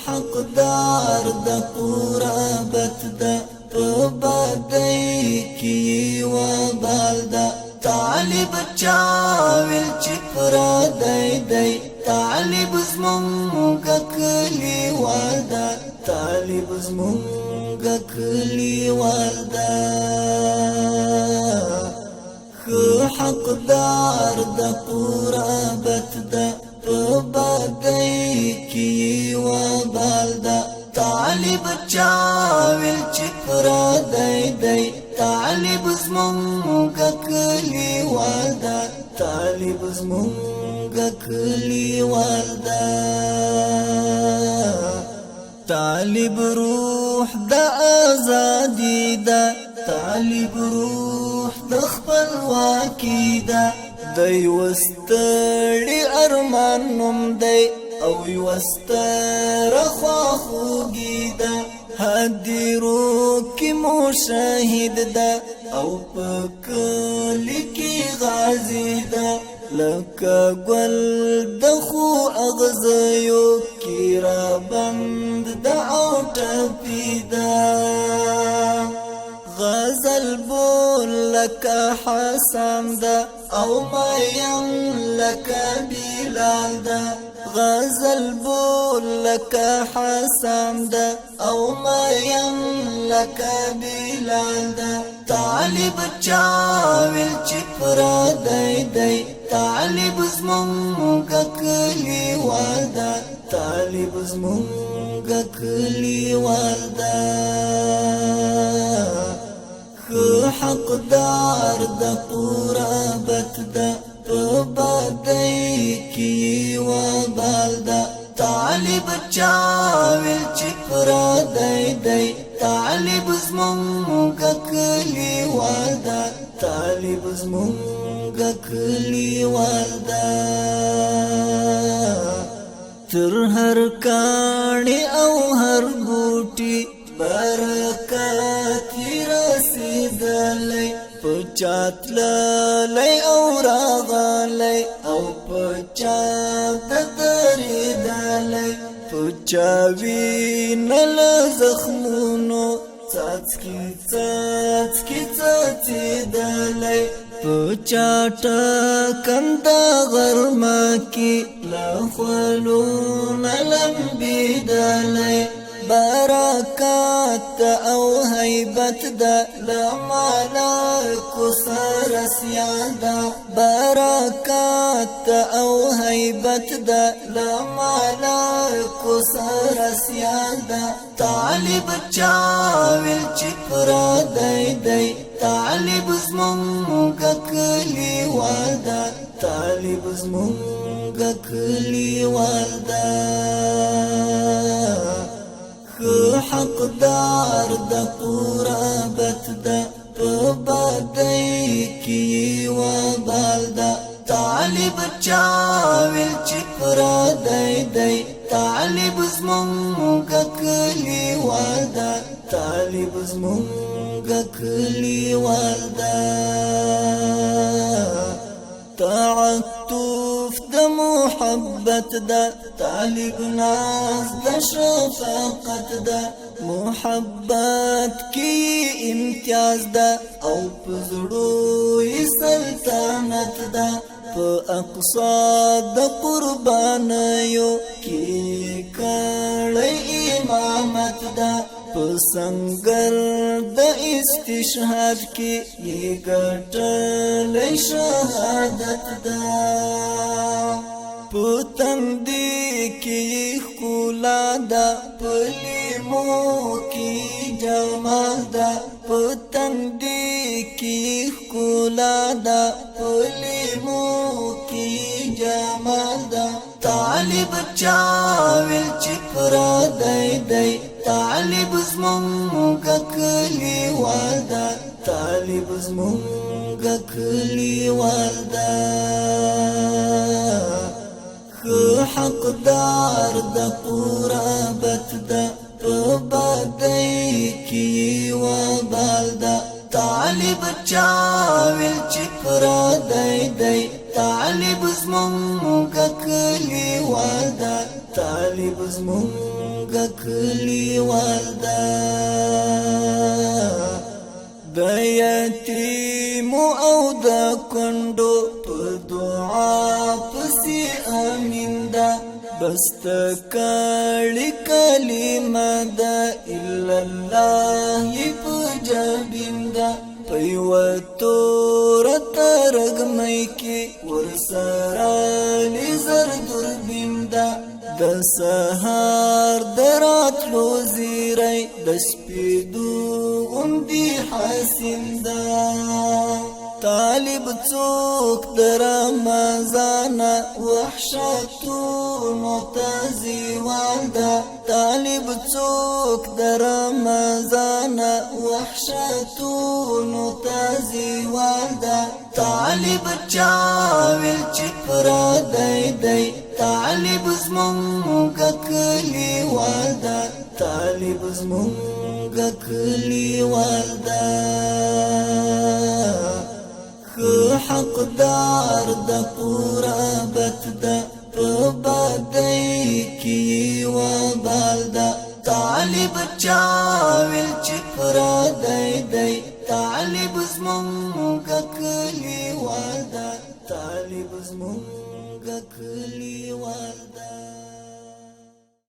حقدار د قرابت دا بدای کی وبال دا طالب چاویل چپرا دای دای طالب زمونږ کلی والدا طالب زمونږ کلی والدا حقدار د قرابت دا بدای کی وبال دا طالب چاویل چپرا دای دای طالب زمونږ کلی والدا طالب زمونږ کلی والدا طالب روح د ازادی دا طالب روح د خپلواکي دا د یوستړي ارمان نوم دی او یوستره خواخوږي دا هدیرو کی مشاهد دا او پکلی کی غازی دا لکه گل د خو اغزیو کی را بند دا او ټپی دا غزل بول لکه حسام دا او میم لکه بلال دا غزل بول لکه حسام دا او میم لکه بلال دا طالب چاویل چپرا دای دای طالب زمونږ کلی والدا طالب زمونږ کلی والدا حقدار د قرابت دا بدای کی وبال دا طالب چاویل چپرا دای دای طالب زمونږ کلی والدا طالب زمونږ کلی والدا تر هر کاڼي او هر بوټي برکات رسیدلی پچات للی او راغلی او پچات دریدلی پچاوینل زخمونو څاڅکي څاڅکي څاڅېدلی پچاټه کنده غرمه کې لخولونه لمبېدلی برکات او هیبت دا لملائکو سره سیادا برکات او هیبت دا لملائکو سره سیادا طالب چاویل چپرا دای دای طالب زمونږ کلی والدا طالب زمونږ کلی والدا حقدار د قرابت دا بدای کی وبال دا طالب چاویل چپرا دای دای طالب زمونږ کلی والدا طالب زمونږ کلی والدا تعطف د محبت دا طالب ناز د شفقت دا محبت کی امتیاز دا او پزړو سلطنت دا په اقصا د قربانیو کی کړی امامت دا په سنگر د استشهاد کې یې ګټلې شهادت دا پتندې کې ښکلا دا پلیمو کې جمال دا پتندې کې ښکلا دا پلیمو کې جمال دا طالب چاویل چپرا دای دای طالب زمونږ کلی والدا طالب زمونږ کلی والدا حقدار د قرابت دا بدای کی وبال دا طالب چاویل چپرا دای دای طالب زمونږ کلی والدا طالب زمونږ کلیوال دا د یتیمو او د کونډو په دعا پسې امین دا بس تکړی کلمه دا الا الله په جبین دا پیوتو رترګمای کی ورسره لزر دربین دا د سهار دراتلو زیری د سپیدو غوندی حسین دا طالب څوک د رمضان وحشتونو تزیوال دا طالب څوک د رمضان وحشتونو تزیوال دا طالب چاویل چې پردی دی طالب زمونږ کلیوال دا طالب زمونږ کلیوال دا حقدار د پورا بت دا په بدای کی و بال دا طالب چاویل چې پردی دی طالب زمونږ کلیوال دا طالب زمونږ کلیوال دا